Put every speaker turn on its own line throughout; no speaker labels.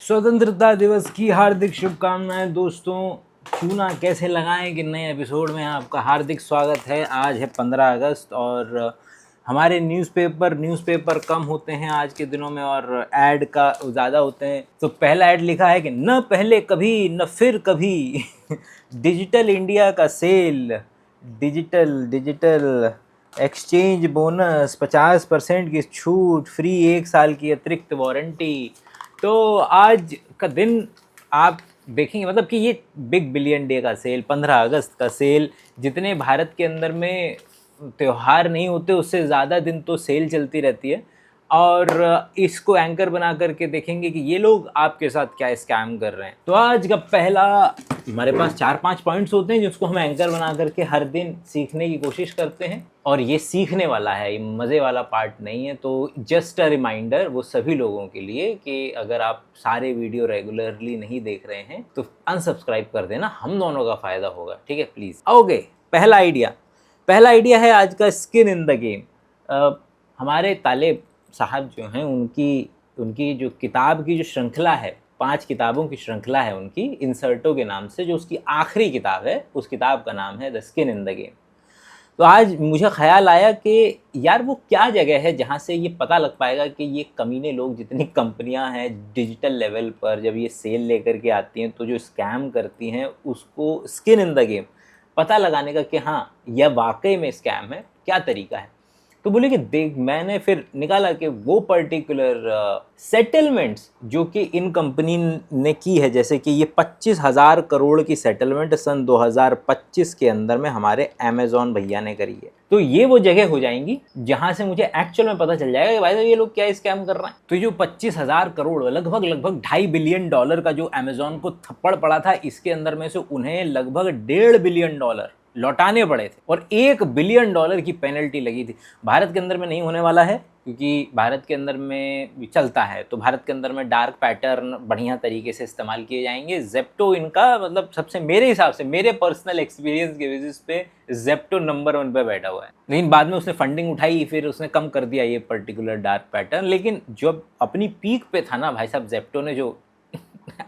स्वतंत्रता दिवस की हार्दिक शुभकामनाएं दोस्तों। चूना कैसे लगाएं कि नए एपिसोड में आपका हार्दिक स्वागत है। आज है 15 अगस्त और हमारे न्यूज़पेपर कम होते हैं आज के दिनों में और ऐड का ज़्यादा होते हैं। तो पहला ऐड लिखा है कि न पहले कभी न फिर कभी डिजिटल इंडिया का सेल, डिजिटल एक्सचेंज बोनस, 50% की छूट, फ्री 1 साल की अतिरिक्त वारंटी। तो आज का दिन आप देखेंगे मतलब कि ये बिग बिलियन डे का सेल, 15 अगस्त का सेल, जितने भारत के अंदर में त्यौहार नहीं होते उससे ज़्यादा दिन तो सेल चलती रहती है। और इसको एंकर बना करके देखेंगे कि ये लोग आपके साथ क्या स्कैम कर रहे हैं। तो आज का पहला हमारे पास 4-5 पॉइंट्स होते हैं जिसको हम एंकर बना करके हर दिन सीखने की कोशिश करते हैं। और ये सीखने वाला है, ये मज़े वाला पार्ट नहीं है। तो जस्ट अ रिमाइंडर वो सभी लोगों के लिए कि अगर आप सारे वीडियो रेगुलरली नहीं देख रहे हैं तो अनसब्सक्राइब कर देना, हम दोनों का फ़ायदा होगा, ठीक है प्लीज़। ओके, पहला आइडिया है आज का, स्किन इन द गेम। हमारे तालेब साहब जो हैं उनकी जो किताब की जो श्रृंखला है, 5 किताबों की श्रृंखला है उनकी, इंसर्टो के नाम से, जो उसकी आखिरी किताब है उस किताब का नाम है the skin in the game. तो आज मुझे ख्याल आया कि यार वो क्या जगह है जहाँ से ये पता लग पाएगा कि ये कमीने लोग, जितनी कंपनियां हैं डिजिटल लेवल पर, जब ये सेल लेकर के आती हैं तो जो स्कैम करती हैं उसको स्किन इन द गेम पता लगाने का कि हाँ यह वाकई में स्कैम है, क्या तरीका है। तो बोले कि देख, मैंने फिर निकाला कि वो पर्टिकुलर सेटलमेंट्स जो कि इन कंपनी ने की है, जैसे कि ये 25,000 करोड़ की सेटलमेंट सन 2025 के अंदर में हमारे अमेजॉन भैया ने करी है। तो ये वो जगह हो जाएंगी जहां से मुझे एक्चुअल में पता चल जाएगा कि भाई ये लोग क्या स्कैम कर रहे हैं। तो जो 25,000 करोड़, लगभग $2.5 बिलियन का जो अमेजॉन को थप्पड़ पड़ा था, इसके अंदर में से उन्हें लगभग $1.5 बिलियन लौटाने पड़े थे और $1 बिलियन की पेनल्टी लगी थी। भारत के अंदर में नहीं होने वाला है क्योंकि भारत के अंदर में चलता है, तो भारत के अंदर में डार्क पैटर्न बढ़िया तरीके से इस्तेमाल किए जाएंगे। जेप्टो इनका मतलब सबसे, मेरे हिसाब से, मेरे पर्सनल एक्सपीरियंस के बेसिस पे जेप्टो नंबर 1 पे बैठा हुआ है। लेकिन बाद में उसने फंडिंग उठाई, फिर उसने कम कर दिया ये पर्टिकुलर डार्क पैटर्न। लेकिन जब अपनी पीक पे था ना भाई साहब, जेप्टो ने जो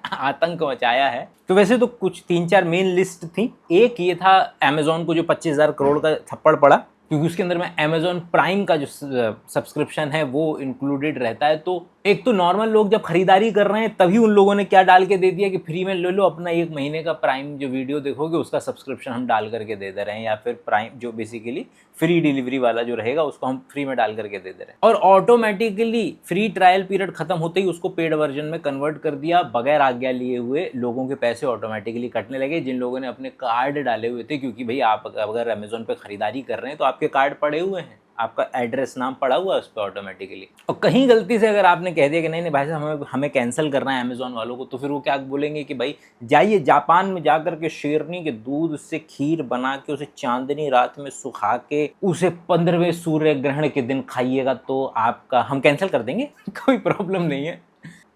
आतंक मचाया है। तो वैसे तो कुछ 3-4 मेन लिस्ट थी। एक ये था अमेजॉन को जो 25,000 करोड़ का थप्पड़ पड़ा, क्योंकि उसके अंदर में अमेजॉन प्राइम का जो सब्सक्रिप्शन है वो इंक्लूडेड रहता है। तो एक तो नॉर्मल लोग जब खरीदारी कर रहे हैं तभी उन लोगों ने क्या डाल के दे दिया कि फ्री में ले लो अपना 1 महीने का प्राइम, जो वीडियो देखोगे उसका सब्सक्रिप्शन हम डाल करके दे रहे हैं, या फिर प्राइम जो बेसिकली फ्री डिलीवरी वाला जो रहेगा उसको हम फ्री में डाल करके दे रहे हैं। और ऑटोमेटिकली फ्री ट्रायल पीरियड खत्म होते ही उसको पेड वर्जन में कन्वर्ट कर दिया। बगैर आज्ञा लिए हुए लोगों के पैसे ऑटोमेटिकली कटने लगे, जिन लोगों ने अपने कार्ड डाले हुए थे। क्योंकि भाई आप अगर अमेजोन पे खरीदारी कर रहे हैं तो आपके कार्ड पड़े हुए हैं, आपका एड्रेस नाम पड़ा हुआ है उस पर ऑटोमेटिकली। और कहीं गलती से अगर आपने कह दिया कि नहीं भाई साहब हमें कैंसिल करना है अमेजोन वालों को, तो फिर वो क्या बोलेंगे कि भाई जाइए जापान में जाकर के शेरनी के दूध से खीर बना के उसे चांदनी रात में सुखा के उसे 15वें सूर्य ग्रहण के दिन खाइएगा तो आपका हम कैंसिल कर देंगे कोई प्रॉब्लम नहीं है।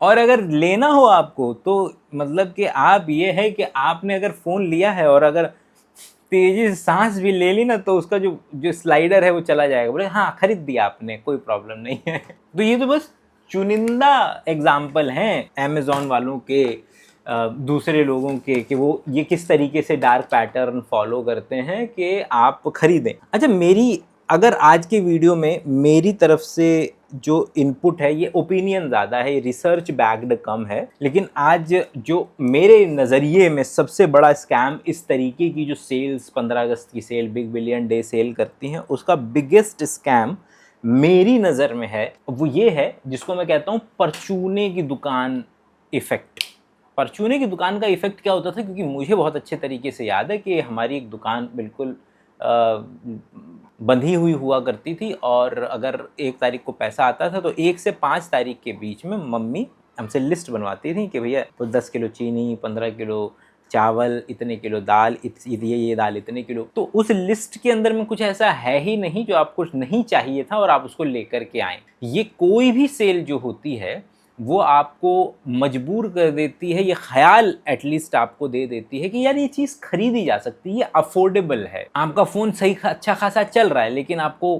और अगर लेना हो आपको तो मतलब कि आप ये है कि आपने अगर फ़ोन लिया है और अगर तेजी से सांस भी ले ली ना तो उसका जो स्लाइडर है वो चला जाएगा। बोले हाँ खरीद दिया आपने, कोई प्रॉब्लम नहीं है। तो ये तो बस चुनिंदा एग्जाम्पल हैं अमेजॉन वालों के, दूसरे लोगों के, कि वो ये किस तरीके से डार्क पैटर्न फॉलो करते हैं कि आप खरीदें। अच्छा, अगर आज के वीडियो में मेरी तरफ से जो इनपुट है ये ओपिनियन ज़्यादा है, ये रिसर्च बैक्ड कम है। लेकिन आज जो मेरे नज़रिए में सबसे बड़ा स्कैम इस तरीके की जो सेल्स, 15 अगस्त की sale, big billion day sale करती हैं, उसका बिगेस्ट स्कैम मेरी नज़र में है वो ये है जिसको मैं कहता हूँ परचूने की दुकान इफ़ेक्ट। परचूने की दुकान का इफ़ेक्ट क्या होता था, क्योंकि मुझे बहुत अच्छे तरीके से याद है कि हमारी एक दुकान बिल्कुल बंधी हुई हुआ करती थी और अगर 1 तारीख को पैसा आता था तो 1 से 5 तारीख के बीच में मम्मी हमसे लिस्ट बनवाती थी कि भैया तो 10 किलो चीनी, 15 किलो चावल, इतने किलो दाल, ये दाल इतने किलो। तो उस लिस्ट के अंदर में कुछ ऐसा है ही नहीं जो आपको नहीं चाहिए था और आप उसको लेकर के आएँ। ये कोई भी सेल जो होती है वो आपको मजबूर कर देती है, ये ख्याल एटलीस्ट आपको दे देती है कि यार ये चीज़ खरीदी जा सकती है, ये अफोर्डेबल है। आपका फ़ोन सही अच्छा खासा चल रहा है लेकिन आपको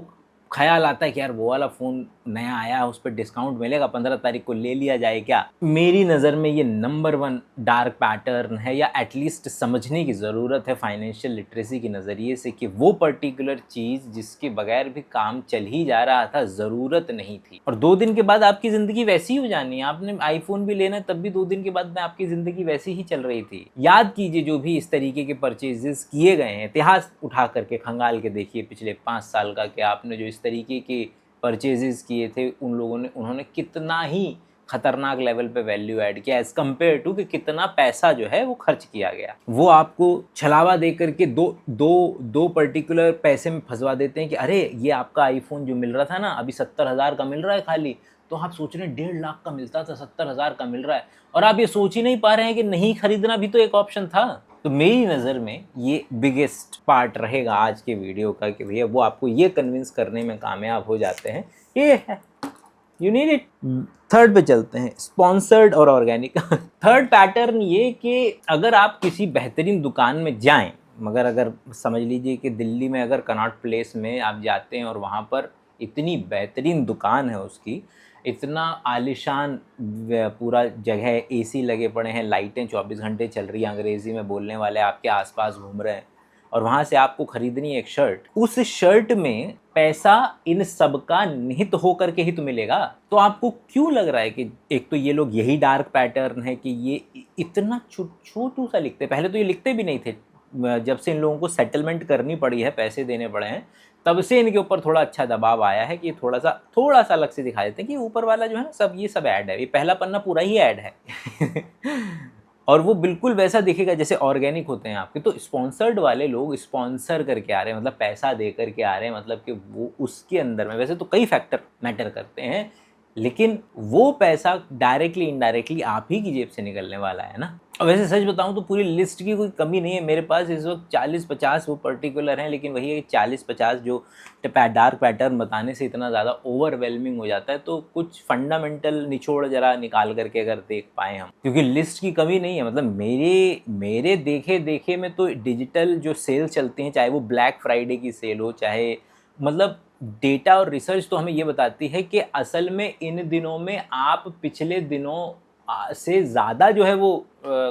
ख्याल आता है कि यार वो वाला फ़ोन नया आया है, उस पर डिस्काउंट मिलेगा, 15 तारीख को ले लिया जाए क्या। मेरी नज़र में ये नंबर 1 डार्क पैटर्न है, या एटलीस्ट समझने की ज़रूरत है फाइनेंशियल लिटरेसी के नज़रिए से कि वो पर्टिकुलर चीज़ जिसके बगैर भी काम चल ही जा रहा था, ज़रूरत नहीं थी, और 2 दिन के बाद आपकी ज़िंदगी वैसी ही हो जानी है। आपने आईफोन भी लेना है तब भी 2 दिन के बाद में आपकी ज़िंदगी वैसी ही चल रही थी। याद कीजिए जो भी इस तरीके के परचेजेस किए गए हैं, इतिहास उठा करके खंगाल के देखिए पिछले 5 साल का, कि आपने जो इस तरीके के परचेजेस किए थे उन्होंने कितना ही खतरनाक लेवल पे वैल्यू ऐड किया एज कम्पेयर टू कि कितना पैसा जो है वो खर्च किया गया। वो आपको छलावा दे करके दो पर्टिकुलर पैसे में फंसवा देते हैं कि अरे ये आपका आईफोन जो मिल रहा था ना अभी 70,000 का मिल रहा है खाली, तो आप सोच रहे हैं 1.5 लाख का मिलता था 70,000 का मिल रहा है, और आप ये सोच ही नहीं पा रहे हैं कि नहीं खरीदना भी तो एक ऑप्शन था। तो मेरी नज़र में ये बिगेस्ट पार्ट रहेगा आज के वीडियो का कि भैया वो आपको ये कन्विंस करने में कामयाब हो जाते हैं ये है, यू नीड इट। थर्ड पे चलते हैं, स्पॉन्सर्ड और ऑर्गेनिक। थर्ड पैटर्न ये कि अगर आप किसी बेहतरीन दुकान में जाएं, मगर अगर समझ लीजिए कि दिल्ली में अगर कनॉट प्लेस में आप जाते हैं और वहाँ पर इतनी बेहतरीन दुकान है उसकी, इतना आलिशान पूरा जगह, एसी लगे पड़े हैं, लाइटें 24 घंटे चल रही हैं, अंग्रेज़ी में बोलने वाले आपके आसपास घूम रहे हैं, और वहाँ से आपको खरीदनी है एक शर्ट, उस शर्ट में पैसा इन सब का निहित होकर के ही तो मिलेगा। तो आपको क्यों लग रहा है कि एक तो ये लोग, यही डार्क पैटर्न है कि ये इतना छोटू सा लिखते, पहले तो ये लिखते भी नहीं थे, जब से इन लोगों को सेटलमेंट करनी पड़ी है, पैसे देने पड़े हैं, तब से इनके ऊपर थोड़ा अच्छा दबाव आया है कि थोड़ा सा अलग से दिखा देते हैं कि ऊपर वाला जो है ना सब ये सब ऐड है, ये पहला पन्ना पूरा ही ऐड है। और वो बिल्कुल वैसा दिखेगा जैसे ऑर्गेनिक होते हैं आपके। तो स्पॉन्सर्ड वाले लोग स्पॉन्सर करके आ रहे हैं, मतलब पैसा दे करके आ रहे हैं, मतलब कि वो उसके अंदर में, वैसे तो कई फैक्टर मैटर करते हैं, लेकिन वो पैसा डायरेक्टली इनडायरेक्टली आप ही की जेब से निकलने वाला है ना। और वैसे सच बताऊं तो पूरी लिस्ट की कोई कमी नहीं है मेरे पास इस वक्त, 40-50 वो पर्टिकुलर हैं, लेकिन वही है कि 40-50 जो डार्क पैटर्न बताने से इतना ज़्यादा ओवरवेलमिंग हो जाता है, तो कुछ फंडामेंटल निचोड़ जरा निकाल करके अगर देख पाएँ हम, क्योंकि लिस्ट की कमी नहीं है। मतलब मेरे देखे में तो डिजिटल जो सेल चलती हैं, चाहे वो ब्लैक फ्राइडे की सेल हो, चाहे मतलब डेटा और रिसर्च तो हमें ये बताती है कि असल में इन दिनों में आप पिछले दिनों से ज़्यादा जो है वो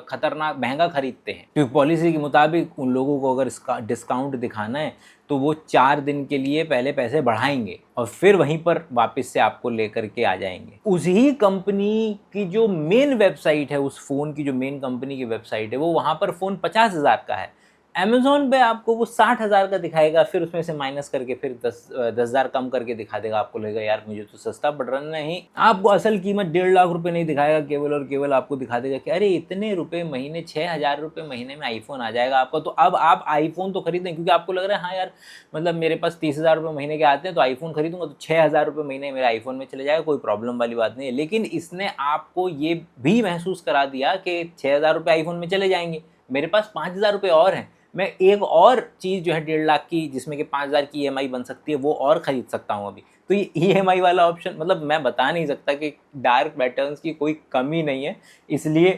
खतरनाक महंगा खरीदते हैं, क्योंकि पॉलिसी के मुताबिक उन लोगों को अगर इसका डिस्काउंट दिखाना है तो वो 4 दिन के लिए पहले पैसे बढ़ाएंगे और फिर वहीं पर वापस से आपको लेकर के आ जाएंगे। उसी कंपनी की जो मेन वेबसाइट है, उस फ़ोन की जो मेन कंपनी की वेबसाइट है, वो वहाँ पर फ़ोन 50,000 का है, अमेज़ॉन पे आपको वो 60,000 का दिखाएगा, फिर उसमें से माइनस करके फिर 10,000 कम करके दिखा देगा। आपको लगेगा यार मुझे तो सस्ता पड़ रहा है। नहीं, आपको असल कीमत 1.5 लाख रुपए नहीं दिखाएगा, केवल और केवल आपको दिखा देगा कि अरे इतने रुपए महीने, 6,000 रुपये महीने में आईफोन आ जाएगा आपका। तो अब आप आईफोन तो खरीदें, क्योंकि आपको लग रहा है हाँ यार मतलब मेरे पास 30,000 रुपये महीने के आते हैं तो आईफोन खरीदूंगा, तो 6,000 रुपये महीने मेरे आईफोन में चले जाएगा, कोई प्रॉब्लम वाली बात नहीं है। लेकिन इसने आपको ये भी महसूस करा दिया कि 6,000 रुपये आईफोन में चले जाएंगे, मेरे पास 5,000 रुपये और हैं, मैं एक और चीज़ जो है 1.5 लाख की, जिसमें कि 5,000 की EMI बन सकती है, वो और ख़रीद सकता हूँ अभी। तो ये EMI वाला ऑप्शन, मतलब मैं बता नहीं सकता कि डार्क पैटर्न्स की कोई कमी नहीं है, इसलिए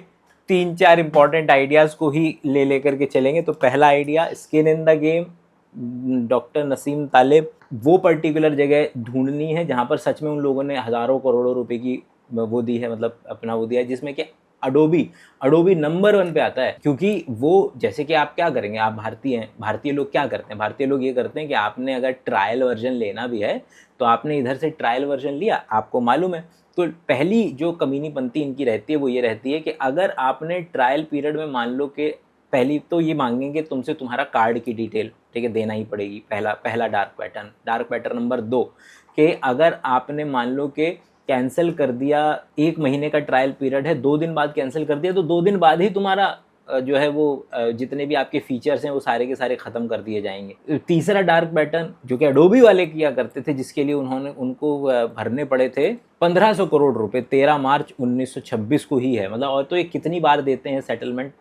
3-4 इंपॉर्टेंट आइडियाज़ को ही ले करके चलेंगे। तो पहला idea, skin in the game, doctor Nassim Taleb, वो पर्टिकुलर जगह ढूंढनी है जहाँ पर सच में उन लोगों ने हज़ारों करोड़ों रुपए की वो दी है, मतलब अपना वो दिया है, जिसमें कि अडोबी नंबर 1 पे आता है। क्योंकि वो, जैसे कि आप क्या करेंगे, आप भारतीय हैं, भारतीय लोग क्या करते हैं, भारतीय लोग ये करते हैं कि आपने अगर ट्रायल वर्जन लेना भी है तो आपने इधर से ट्रायल वर्जन लिया, आपको मालूम है, तो पहली जो कमीनीपंती इनकी रहती है वो ये रहती है कि अगर आपने ट्रायल पीरियड में, मान लो कि पहली तो ये मांगेंगे तुमसे तुम्हारा कार्ड की डिटेल, ठीक है, देना ही पड़ेगी, पहला डार्क पैटर्न नंबर 2 कि अगर आपने मान लो कि कैंसिल कर दिया, 1 महीने का ट्रायल पीरियड है, 2 दिन बाद कैंसिल कर दिया, तो 2 दिन बाद ही तुम्हारा जो है वो जितने भी आपके फीचर्स हैं वो सारे के सारे ख़त्म कर दिए जाएंगे। तीसरा डार्क पैटर्न जो कि एडोबी वाले किया करते थे, जिसके लिए उनको भरने पड़े थे 1,500 करोड़ रुपए, 13 मार्च 1926 को ही है, मतलब, और तो ये कितनी बार देते हैं सेटलमेंट,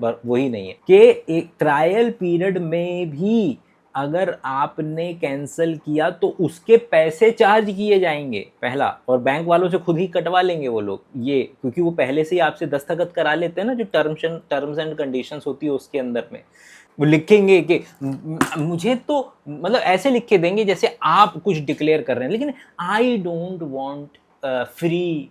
वही नहीं है कि एक ट्रायल पीरियड में भी अगर आपने कैंसिल किया तो उसके पैसे चार्ज किए जाएंगे पहला, और बैंक वालों से खुद ही कटवा लेंगे वो लोग ये, क्योंकि वो पहले से ही आपसे दस्तखत करा लेते हैं ना, जो टर्म्स एंड कंडीशंस होती है उसके अंदर में। वो लिखेंगे कि मुझे तो मतलब ऐसे लिख के देंगे जैसे आप कुछ डिक्लेयर कर रहे हैं, लेकिन I don't want free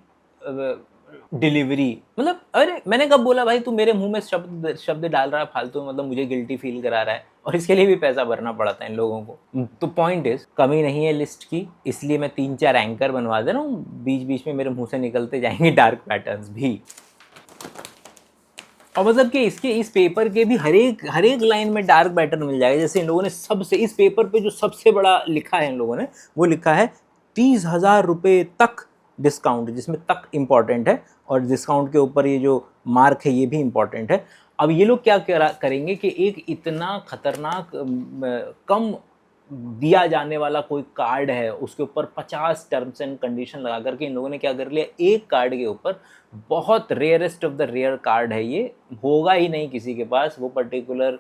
delivery. मतलब अरे मैंने कब बोला भाई, तू मेरे मुंह में शब्द शब्द डाल रहा है फालतू में, मतलब मुझे गिल्टी फील करा रहा है, और इसके लिए भी पैसा भरना पड़ा था इन लोगों को। तो पॉइंट इज, कमी नहीं है लिस्ट की, इसलिए मैं 3-4 एंकर बनवा दे रहा हूँ, बीच बीच में मेरे मुंह से निकलते जाएंगे डार्क पैटर्न्स भी। और मतलब कि इसके इस पेपर के भी हर एक लाइन में डार्क पैटर्न मिल जाएगा। जैसे इन लोगों ने सबसे, इस पेपर पे जो सबसे बड़ा लिखा है इन लोगों ने, वो लिखा है 30,000 रुपये तक डिस्काउंट, जिसमें तक इम्पॉर्टेंट है, और डिस्काउंट के ऊपर ये जो मार्क है ये भी इम्पॉर्टेंट है। अब ये लोग क्या करेंगे कि एक इतना खतरनाक कम दिया जाने वाला कोई कार्ड है, उसके ऊपर 50 टर्म्स एंड कंडीशन लगा करके इन लोगों ने क्या कर लिया, एक कार्ड के ऊपर, बहुत rarest of the rare card है ये, होगा ही नहीं किसी के पास, वो पर्टिकुलर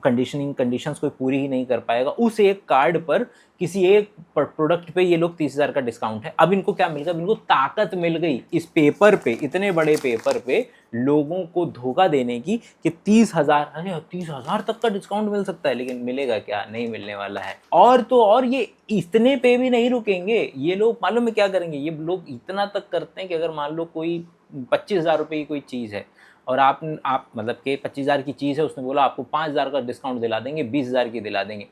कंडीशंस कोई पूरी ही नहीं कर पाएगा, उस एक कार्ड पर किसी एक प्रोडक्ट पे ये लोग 30,000 का डिस्काउंट है। अब इनको क्या मिल गया, इनको ताकत मिल गई इस पेपर पे, इतने बड़े पेपर पे लोगों को धोखा देने की कि 30,000, अरे 30,000 तक का डिस्काउंट मिल सकता है, लेकिन मिलेगा क्या, नहीं मिलने वाला है। और तो और ये इतने पे भी नहीं रुकेंगे ये लोग, मालूम है क्या करेंगे, ये लोग इतना तक करते हैं कि अगर मान लो कोई 25,000 रुपये की कोई चीज़ है, और आप मतलब कि 25,000 की चीज़ है, उसने बोला आपको 5,000 का डिस्काउंट दिला देंगे, 20,000 की दिला देंगे,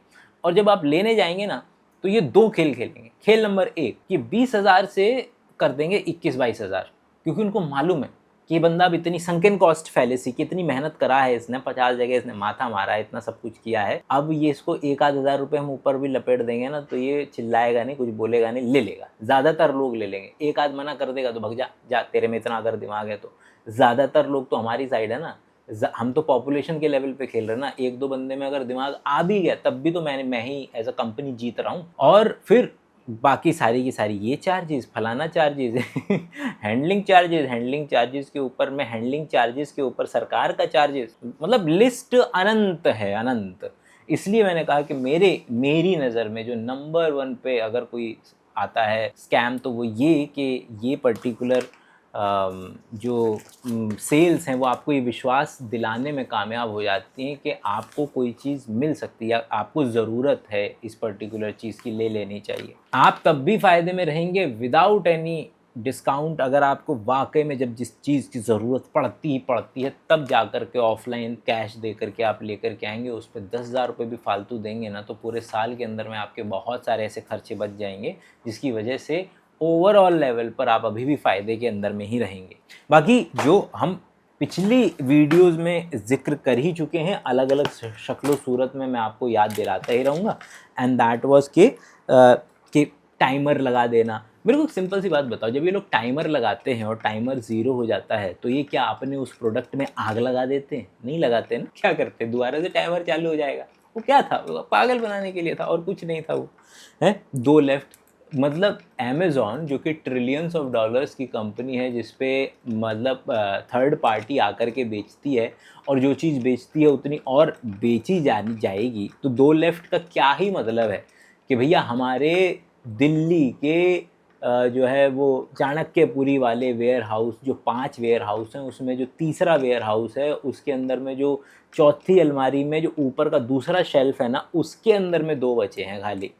और जब आप लेने जाएंगे ना, तो ये 2 खेल खेलेंगे। खेल नंबर 1 कि 20,000 से कर देंगे 21-22,000, क्योंकि उनको मालूम है कि ये बंदा अब इतनी संकन कॉस्ट फैलेसी की, इतनी मेहनत करा है इसने, 50 जगह इसने माथा मारा है, इतना सब कुछ किया है, अब ये इसको 1-आध हज़ार रुपये हम ऊपर भी लपेट देंगे ना, तो ये चिल्लाएगा नहीं, कुछ बोलेगा नहीं, ले लेगा। ज़्यादातर लोग ले लेंगे, एक आध मना कर देगा तो भग जा तेरे में इतना अगर दिमाग है तो। ज़्यादातर लोग तो हमारी साइड है ना, हम तो पॉपुलेशन के लेवल पे खेल रहे हैं ना, 1-2 बंदे में अगर दिमाग आ भी गया तब भी तो मैं ही एज अ कंपनी जीत रहा हूँ। और फिर बाकी सारी की सारी ये चार्जेस, फलाना चार्जेस हैंडलिंग चार्जेस के ऊपर में हैंडलिंग चार्जेस के ऊपर सरकार का चार्जेस, मतलब लिस्ट अनंत है, अनंत। इसलिए मैंने कहा कि मेरी नज़र में जो नंबर 1 पे अगर कोई आता है स्कैम, तो वो ये कि ये पर्टिकुलर जो सेल्स हैं वो आपको ये विश्वास दिलाने में कामयाब हो जाती हैं कि आपको कोई चीज़ मिल सकती है या आपको ज़रूरत है इस पर्टिकुलर चीज़ की, ले लेनी चाहिए। आप तब भी फ़ायदे में रहेंगे विदाउट एनी डिस्काउंट अगर आपको वाकई में जब जिस चीज़ की ज़रूरत पड़ती है तब जा कर के ऑफलाइन कैश दे करके आप लेकर के आएंगे, उस पर 10,000 रुपये भी फालतू देंगे ना, तो पूरे साल के अंदर में आपके बहुत सारे ऐसे खर्चे बच जाएंगे, जिसकी वजह से ओवरऑल लेवल पर आप अभी भी फ़ायदे के अंदर में ही रहेंगे। बाकी जो हम पिछली वीडियोस में जिक्र कर ही चुके हैं, अलग अलग शक्लो सूरत में मैं आपको याद दिलाता ही रहूँगा, एंड दैट वाज कि टाइमर लगा देना। मेरे को एक सिंपल सी बात बताओ, जब ये लोग टाइमर लगाते हैं और टाइमर 0 हो जाता है, तो ये क्या अपने उस प्रोडक्ट में आग लगा देते हैं? नहीं लगाते ना, क्या करते हैं, दोबारा से टाइमर चालू हो जाएगा। वो क्या था, वो पागल बनाने के लिए था और कुछ नहीं था। वो है 2 लेफ्ट, मतलब अमेज़ॉन जो कि ट्रिलियंस ऑफ डॉलर्स की कंपनी है, जिस पे मतलब थर्ड पार्टी आकर के बेचती है, और जो चीज़ बेचती है उतनी और बेची जाएगी, तो 2 लेफ्ट का क्या ही मतलब है कि भैया हमारे दिल्ली के जो है वो चाणक्यपुरी वाले वेयर हाउस, जो 5 वेयर हाउस हैं, उसमें जो तीसरा वेयर हाउस है उसके अंदर में जो चौथी अलमारी में जो ऊपर का दूसरा शेल्फ है ना, उसके अंदर में 2 बचे हैं खाली।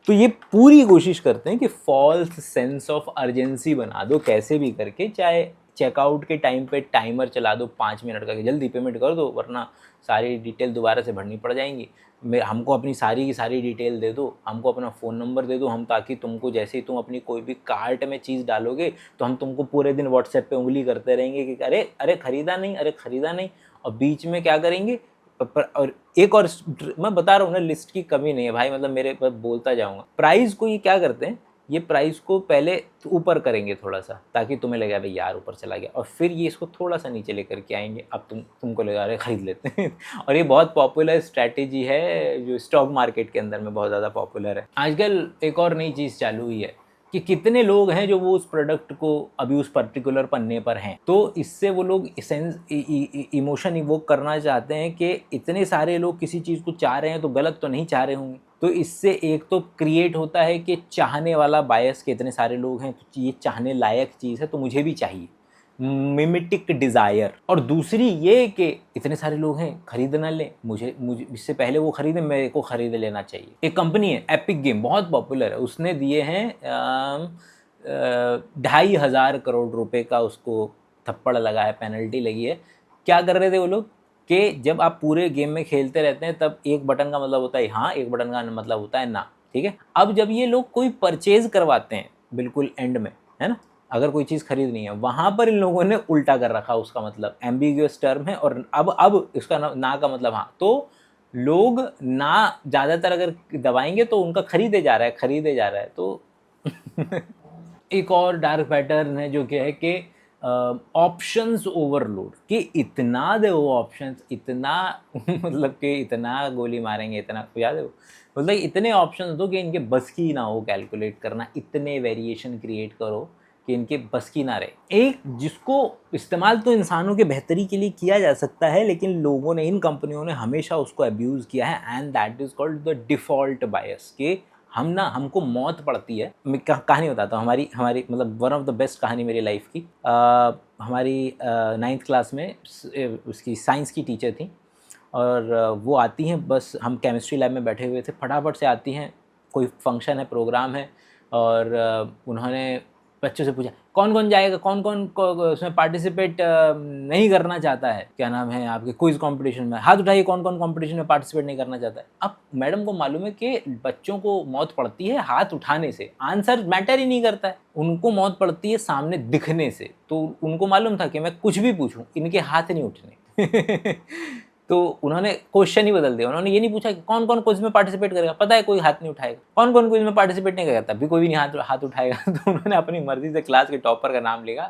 तो ये पूरी कोशिश करते हैं कि फॉल्स सेंस ऑफ अर्जेंसी बना दो कैसे भी करके, चाहे चेकआउट के टाइम पे टाइमर चला दो 5 मिनट का कि जल्दी पेमेंट कर दो वरना सारी डिटेल दोबारा से भरनी पड़ जाएंगी, हमको अपनी सारी की सारी डिटेल दे दो, हमको अपना फ़ोन नंबर दे दो, हम ताकि तुमको जैसे ही तुम अपनी कोई भी कार्ट में चीज़ डालोगे तो हम तुमको पूरे दिन व्हाट्सएप पे उंगली करते रहेंगे कि अरे अरे ख़रीदा नहीं, अरे ख़रीदा नहीं। और बीच में क्या करेंगे, और एक और मैं बता रहा हूँ ना, लिस्ट की कमी नहीं है भाई, मतलब मेरे पर बोलता जाऊँगा। प्राइस को ये क्या करते हैं, ये प्राइस को पहले ऊपर करेंगे थोड़ा सा, ताकि तुम्हें लगे भाई यार ऊपर चला गया, और फिर ये इसको थोड़ा सा नीचे लेकर के आएंगे, अब तुमको लगा अरे खरीद लेते हैं। और ये बहुत पॉपुलर स्ट्रैटेजी है जो स्टॉक मार्केट के अंदर में बहुत ज़्यादा पॉपुलर है। आजकल एक और नई चीज़ चालू हुई है कि कितने लोग हैं जो वो उस प्रोडक्ट को अभी उस पर्टिकुलर पन्ने पर हैं, तो इससे वो लोग इमोशन इवोक करना चाहते हैं कि इतने सारे लोग किसी चीज़ को चाह रहे हैं तो गलत तो नहीं चाह रहे होंगे। तो इससे एक तो क्रिएट होता है कि चाहने वाला बायस के इतने सारे लोग हैं, तो ये चाहने लायक चीज़ है तो मुझे भी चाहिए। मिमेटिक डिज़ायर, और दूसरी ये कि इतने सारे लोग हैं, खरीद ना लें, मुझे मुझे इससे पहले वो खरीदें, मेरे को खरीद लेना चाहिए। एक कंपनी है एपिक गेम, बहुत पॉपुलर है, उसने दिए हैं 2,500 करोड़ रुपए का उसको थप्पड़ लगा है, पेनल्टी लगी है। क्या कर रहे थे वो लोग कि जब आप पूरे गेम में खेलते रहते हैं तब एक बटन का मतलब होता है हाँ, एक बटन का मतलब होता है ना, ठीक है। अब जब ये लोग कोई परचेज करवाते हैं बिल्कुल एंड में, है ना, अगर कोई चीज़ खरीदनी है, वहाँ पर इन लोगों ने उल्टा कर रखा उसका मतलब, एम्बिगुअस टर्म है, और अब इसका ना का मतलब हाँ, तो लोग ना ज़्यादातर अगर दबाएंगे तो उनका खरीदे जा रहा है तो एक और डार्क पैटर्न है जो क्या है कि ऑप्शंस ओवरलोड, कि इतना दे वो ऑप्शंस, इतना मतलब कि इतना गोली मारेंगे, इतना याद है वो, मतलब इतने ऑप्शंस दो कि इनके बस की ना हो कैलकुलेट करना, इतने वेरिएशन क्रिएट करो कि इनके बस की ना रहे। एक जिसको इस्तेमाल तो इंसानों के बेहतरी के लिए किया जा सकता है, लेकिन लोगों ने, इन कंपनियों ने हमेशा उसको अब्यूज़ किया है, and that is called the default bias, के हमको मौत पड़ती है। मैं कहानी बताता हूँ, हमारी हमारी मतलब वन ऑफ द बेस्ट कहानी मेरी लाइफ की। हमारी 9th क्लास में उसकी साइंस की टीचर थी, और वो आती हैं, बस हम केमिस्ट्री लैब में बैठे हुए थे, फटाफट से आती हैं, कोई फंक्शन है, प्रोग्राम है, और उन्होंने बच्चों से पूछा कौन कौन जाएगा, कौन कौन उसमें पार्टिसिपेट नहीं करना चाहता है, क्या नाम है आपके, क्विज कंपटीशन में, हाथ उठाइए कौन कौन कंपटीशन में पार्टिसिपेट नहीं करना चाहता है। अब मैडम को मालूम है कि बच्चों को मौत पड़ती है हाथ उठाने से, आंसर मैटर ही नहीं करता है, उनको मौत पड़ती है सामने दिखने से। तो उनको मालूम था कि मैं कुछ भी पूछूं इनके हाथ नहीं उठने तो उन्होंने क्वेश्चन ही बदल दिया, उन्होंने ये नहीं पूछा कि कौन कौन क्विज में पार्टिसिपेट करेगा, पता है कोई हाथ नहीं उठाएगा, कौन कौन क्विज में पार्टिसिपेट नहीं करेगा, तब भी कोई भी नहीं हाथ उठाएगा तो उन्होंने अपनी मर्जी से क्लास के टॉपर का नाम लिखा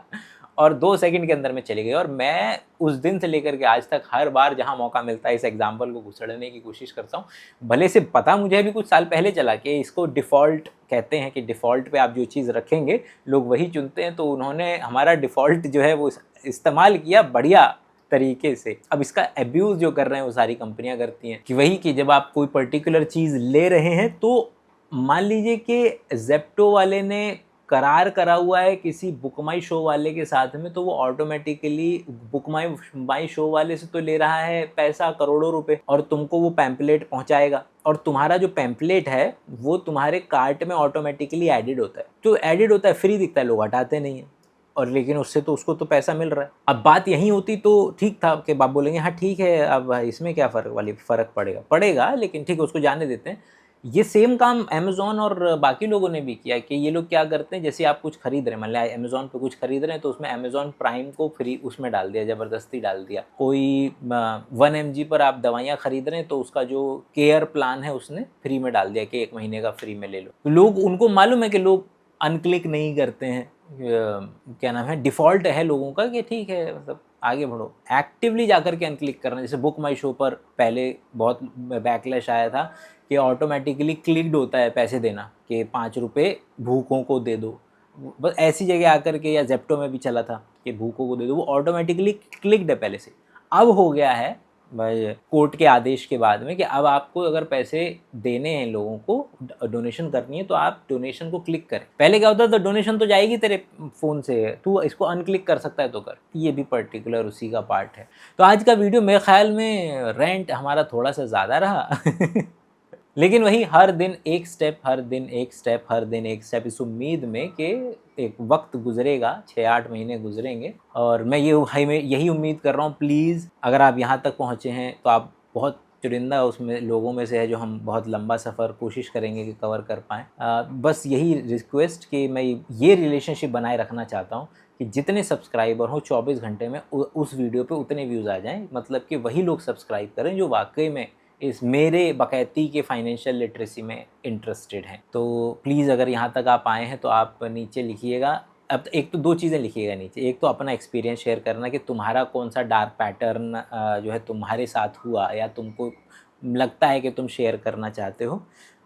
और 2 सेकंड के अंदर में चली गई। और मैं उस दिन से लेकर के आज तक हर बार जहाँ मौका मिलता है इस एग्जाम्पल को घुसड़ने की कोशिश करता हूँ। भले से पता मुझे अभी कुछ साल पहले चला कि इसको डिफ़ॉल्ट कहते हैं, कि डिफ़ॉल्ट पे आप जो चीज़ रखेंगे लोग वही चुनते हैं, तो उन्होंने हमारा डिफ़ॉल्ट जो है वो इस्तेमाल किया बढ़िया तरीके से। अब इसका अब्यूज़ जो कर रहे हैं वो सारी कंपनियां करती हैं, कि वही कि जब आप कोई पर्टिकुलर चीज़ ले रहे हैं, तो मान लीजिए कि ज़ेप्टो वाले ने करार करा हुआ है किसी बुक माई शो वाले के साथ में, तो वो ऑटोमेटिकली बुक माई शो वाले से तो ले रहा है पैसा करोड़ों रुपए, और तुमको वो पैम्पलेट पहुंचाएगा, और तुम्हारा जो पैम्पलेट है वो तुम्हारे कार्ट में ऑटोमेटिकली एडिड होता है, तो एडिड होता है, फ्री दिखता है, लोग हटाते नहीं हैं, और लेकिन उससे तो उसको तो पैसा मिल रहा है। अब बात यहीं होती तो ठीक था कि बाप बोलेंगे हाँ ठीक है, अब इसमें क्या फ़र्क पड़ेगा, लेकिन ठीक है उसको जाने देते हैं। ये सेम काम अमेज़ॉन और बाकी लोगों ने भी किया, कि ये लोग क्या करते हैं, जैसे आप कुछ खरीद रहे हैं, मान लिया अमेज़ॉन पे कुछ खरीद रहे हैं, तो उसमें अमेज़ॉन प्राइम को फ्री उसमें डाल दिया, ज़बरदस्ती डाल दिया। कोई 1 mg पर आप दवाइयाँ खरीद रहे हैं, तो उसका जो केयर प्लान है उसने फ्री में डाल दिया कि 1 महीने का फ्री में ले लो। तो लोग, उनको मालूम है कि लोग अनक्लिक नहीं करते हैं, क्या नाम है, डिफ़ॉल्ट है लोगों का कि ठीक है मतलब आगे बढ़ो, एक्टिवली जाकर के अनक्लिक करना। जैसे बुक माई शो पर पहले बहुत बैकलैश आया था कि ऑटोमेटिकली क्लिक्ड होता है पैसे देना, कि 5 रुपये भूखों को दे दो, बस ऐसी जगह आकर के, या जेप्टो में भी चला था कि भूखों को दे दो, वो ऑटोमेटिकली क्लिक्ड है पहले से। अब हो गया है भाई कोर्ट के आदेश के बाद में कि अब आपको अगर पैसे देने हैं, लोगों को डोनेशन करनी है, तो आप डोनेशन को क्लिक करें। पहले क्या होता था, डोनेशन तो जाएगी तेरे फ़ोन से, तू इसको अनक्लिक कर सकता है तो कर। ये भी पर्टिकुलर उसी का पार्ट है। तो आज का वीडियो मेरे ख्याल में रेंट हमारा थोड़ा सा ज़्यादा रहा लेकिन वही हर दिन एक स्टेप, हर दिन एक स्टेप, हर दिन एक स्टेप, इस उम्मीद में कि एक वक्त गुजरेगा, 6-8 महीने गुजरेंगे, और मैं यही उम्मीद कर रहा हूँ। प्लीज़ अगर आप यहाँ तक पहुँचे हैं तो आप बहुत चुनिंदा उसमें लोगों में से है जो हम बहुत लंबा सफ़र कोशिश करेंगे कि कवर कर पाएँ। बस यही रिक्वेस्ट कि मैं ये रिलेशनशिप बनाए रखना चाहता हूँ कि जितने सब्सक्राइबर हों 24 घंटे में उस वीडियो पे उतने व्यूज़ आ जाएँ, मतलब कि वही लोग सब्सक्राइब करें जो वाकई में इस मेरे बकैती के फाइनेंशियल लिटरेसी में इंटरेस्टेड हैं। तो प्लीज़ अगर यहाँ तक आप आए हैं तो आप नीचे लिखिएगा। अब एक तो 2 चीज़ें लिखिएगा नीचे, एक तो अपना एक्सपीरियंस शेयर करना कि तुम्हारा कौन सा डार्क पैटर्न जो है तुम्हारे साथ हुआ, या तुमको लगता है कि तुम शेयर करना चाहते हो,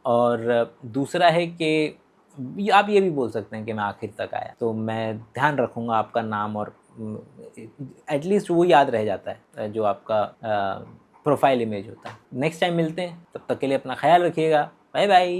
और दूसरा है कि आप ये भी बोल सकते हैं कि मैं आखिर तक आया, तो मैं ध्यान रखूँगा आपका नाम, और एटलीस्ट वो याद रह जाता है जो आपका प्रोफाइल इमेज होता है। नेक्स्ट टाइम मिलते हैं, तब तक के लिए अपना ख्याल रखिएगा। Bye bye.